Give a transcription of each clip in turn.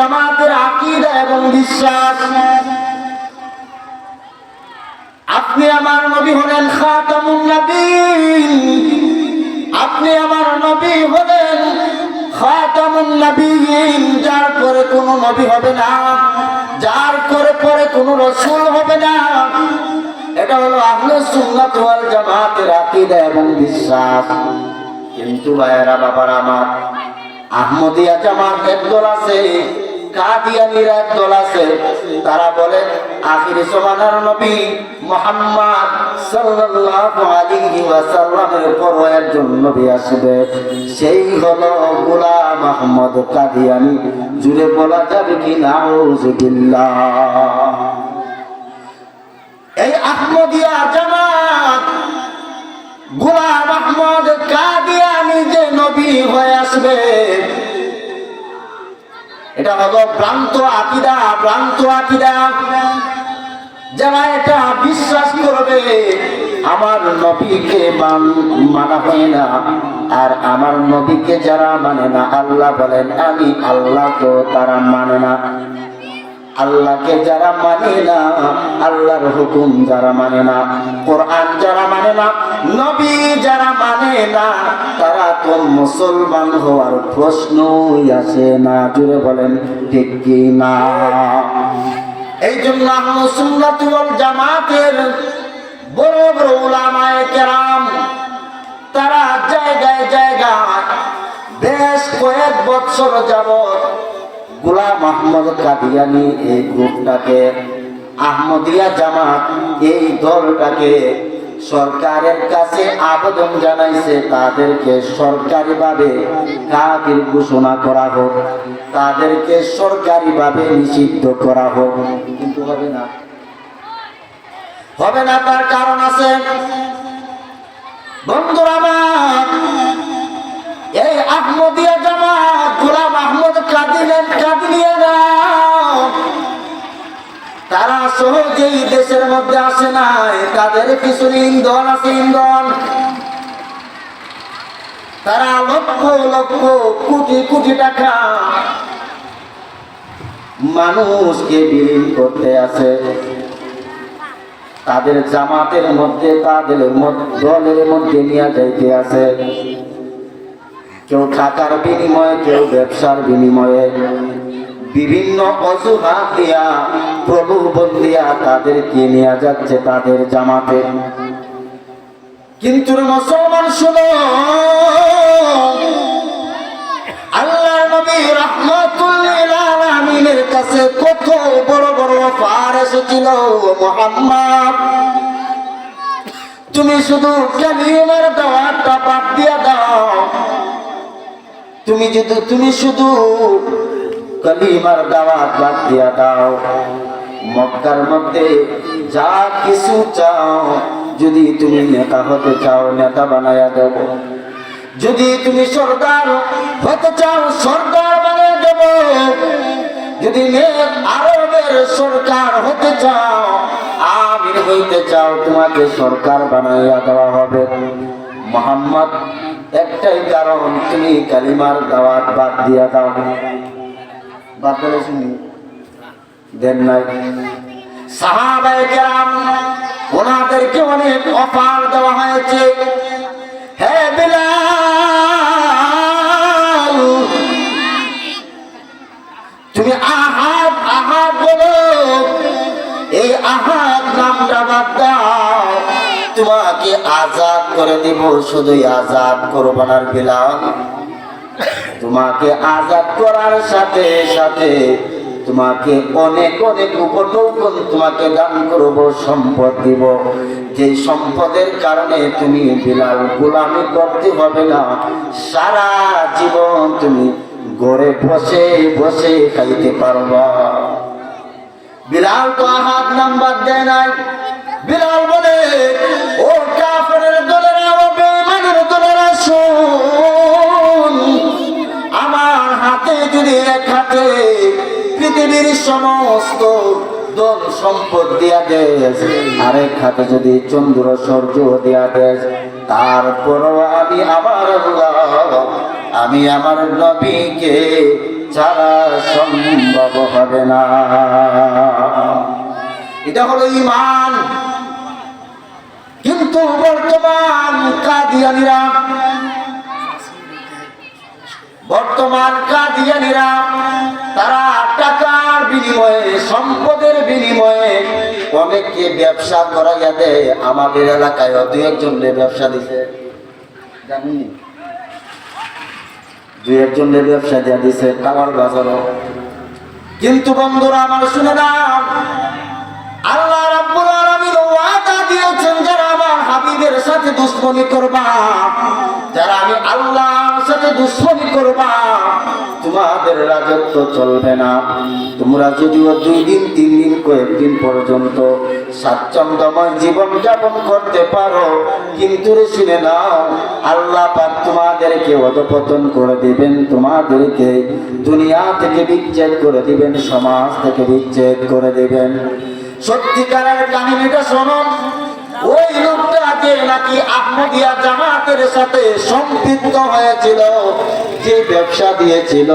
জামাতের আকীদা এবং বিশ্বাস। আপনি আমার নবী হলেন খাতামুন নবীন, আপনি আমার নবী হলেন খাতামুন নবীন, যার পরে কোনো নবী হবে না, যার পরে কোনো রাসূল হবে না। এটা হলো আহলে সুন্নাত ওয়াল জামাতের আকীদা এবং বিশ্বাস। কিন্তু ভাইয়েরা বাবারা আমার, আহমদিয়া জামাত একদল আছে, কাদিয়ানীর একদল আছে, তারা বলে আখির জামানার নবী মুহাম্মদ সাল্লাল্লাহু আলাইহি ওয়াসাল্লামের পর একজন নবী আসবে, সেই হলো গোলাম আহমদ কাদিয়ানী। জুড়ে বলা যাবে কি নাউজুবিল্লাহ। এই আহমদিয়া জামাত গোলাম আহমদ কাদিয়ানী যে নবী হয়ে আসবে, এটা হলো ভ্রান্ত আকীদা, ভ্রান্ত আকীদা। যারা এটা বিশ্বাস করবে, আমার নবীকে মানা হয় না, আর আমার নবীকে যারা মানে না, আল্লাহ বলেন আমি আল্লাহকে তারা মানে না। আল্লাহকে যারা মানে না, আল্লাহর হুকুম যারা মানে না, কোরআন যারা মানে না, নবী যারা মানে না, তারা তো মুসলমান হওয়ার প্রশ্নই আসে না। জুড়ে বলেন ঠিক কি না? এই জন্য আহলে সুন্নাত ওয়াল জামাতের বড় বড় উলামায়ে কেরাম তারা জায়গায় জায়গায় বেশ কয়েক বছর যাবত গোলাম আহমদ কাদিয়ানী এই গ্রুপটাকে, আহমদিয়া জামাত এই দলটাকে সরকারের কাছে আবেদন জানাইছে, তাদেরকে সরকারিভাবে কাফির ঘোষণা করা হোক, তাদেরকে সরকারিভাবে নিষিদ্ধ করা হোক। কিন্তু হবে না, হবে না। তার কারণ আছে বন্ধুরা আমার। এই আহমদিয়া জামাত গোলাম আহমদ কাদিয়ানীরা তারা সহজেই দেশের মধ্যে আসে নাই, তাদের পিছনে ইন্ধন আছে, ইন্ধন। তারা লক্ষ লক্ষ কোটি কোটি টাকা মানুষকে বিলীন করতে আছে। তাদের জামাতের মধ্যে, তাদের দলের মধ্যে নিয়ে যাইতে আছে। কেউ টাকার বিনিময়ে, কেউ ব্যবসার বিনিময়ে, বিভিন্ন অজুহাত দিয়া, প্রলোভন দিয়া তাদেরকে নিয়ে যাচ্ছে তাদের জামাতে। কিন্তু মুসলমান শুনো, আল্লাহর নবী রাহমাতুল লিল আলামিনের কাছে কত বড় বড় অফার এসেছিল। মুহাম্মদ, তুমি শুধু কালিমার দাওয়াতটা বাদ দিয়া দাও, তুমি শুধু কালিমার দাওয়াত বাদ দিয়া দাও, মক্কার মধ্যে যা কিছু চাও, যদি তুমি নেতা হতে চাও নেতা বানায়া দেব, যদি তুমি সরদার হতে চাও সরদার বানায়া দেব, যদি আরবের সরকার হতে চাও, আমির হইতে চাও, তোমাকে সরকার বানাইয়া দেওয়া হবে। মুহাম্মদ, একটাই কারণ, তুমি কালিমার দাওয়াত বাদ দিয়া দাও। বাদ দিলে শুনি দেন নাই। সাহাবায়ে কেরাম ওনাদেরকে অনেক অফার দেওয়া হয়েছে। হে বিলাল, তুমি আহাদ আহাদ বলো, এই আহাদ নামটা বাদ দাও, তোমাকে আজাদ করে দিব। শুধুই আজাদ করব না বিলাল, তোমাকে আজাদ করার সাথে সাথে তোমাকে অনেক অনেক উপঢৌকন তোমাকে দান করব, সম্পদ দিব। যে সম্পদের কারণে তুমি বিলাল গোলামি করতে হবে না, সারা জীবন তুমি ঘরে বসে বসে খাইতে পারবা। বিলাল তো আহাদ নাম্বার দেয় নাই। বিলাল বলে, ও কাফেরের দলেরা, ও বেঈমানের দলেরা, শোন, আমার হাতে যদি এক হাতে পৃথিবীর সমস্ত ধন সম্পদ দিয়া দেশ, আরেক হাতে যদি চন্দ্র সূর্য দিয়া দেশ, তারপরও আমি আমার নবীকে ছাড়া সম্ভব হবে না। এটা হলো ঈমান। কিন্তু বর্তমান কাদিয়ানীরা তারা টাকার বিনিময়ে, সম্পদের বিনিময়ে অনেককে ব্যবসা করাইয়া দেয়। আমাদের এলাকায় দুই একজনের ব্যবসা দিছে, জানি দুই একজনের ব্যবসা দিয়া দিছে খাবার বাজারও। কিন্তু বন্ধুরা আমার শুনে না, আল্লাহ রাব্বুল আলামিন ওয়াদা দিয়েছেন, যারা আমার হাবিবের সাথে দুশমনি করবা, যারা আমি আল্লাহর সাথে দুশমনি করবা, তোমাদের রাজত্ব চলবে না। তোমরা যদিও 2 দিন 3 দিন কয়েকদিন পর্যন্ত স্বাচ্ছন্দ্যময় জীবন যাপন করতে পারো, কিন্তু রে শুনে নাও, আল্লাহ পাক তোমাদেরকে অধঃপতন করে দিবেন, তোমাদেরকে দুনিয়া থেকে বিচ্ছেদ করে দিবেন, সমাজ থেকে বিচ্ছেদ করে দিবেন। সত্যিকারের কাহিনীটা শোনো। ওই লোকটাকে নাকি আহমদিয়া জামাতের সাথে সম্পৃক্ত হয়েছিল, যে ব্যবসা দিয়েছিল,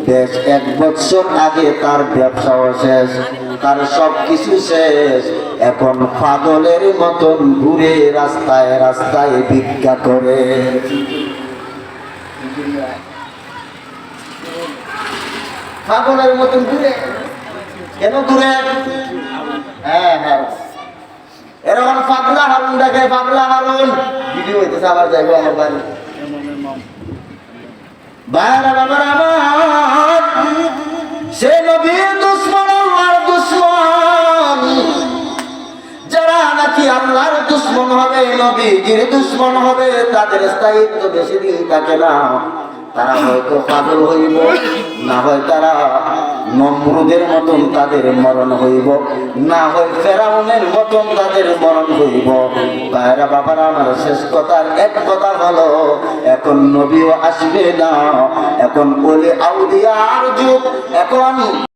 বেশ 1 বছর আগে তার ব্যবসাও শেষ, তার সবকিছু শেষ। এখন পাগলের মতন ঘুরে রাস্তায় রাস্তায় ভিক্ষা করে। পাগলের মতন ঘুরে কেন ঘুরে? হ্যাঁ হ্যাঁ, এরকম পাগলা হারুন দেখে, পাগলা হারুন ভিডিও হইতেছে, আবার যাইবো আমার বাড়ি। ভাইরা বাবার আমার, সে নবীর দুশমন, আল্লাহর দুশমন। যারা নাকি আল্লাহর দুশমন হবে, নবীর দুশমন হবে, তাদের স্থায়িত্ব বেশি দিন থাকে না। তারা হয়তো পাগল হইব, না হয় তারা নমরুদের মতন তাদের মরণ হইব, না হয় ফেরাউনের মতন তাদের মরণ হইব। ভাইরা বাবারা আমার, শেষ কথার এক কথা হলো, এখন নবীও আসবে না, এখন ওলি আউলিয়ার যুগ। এখন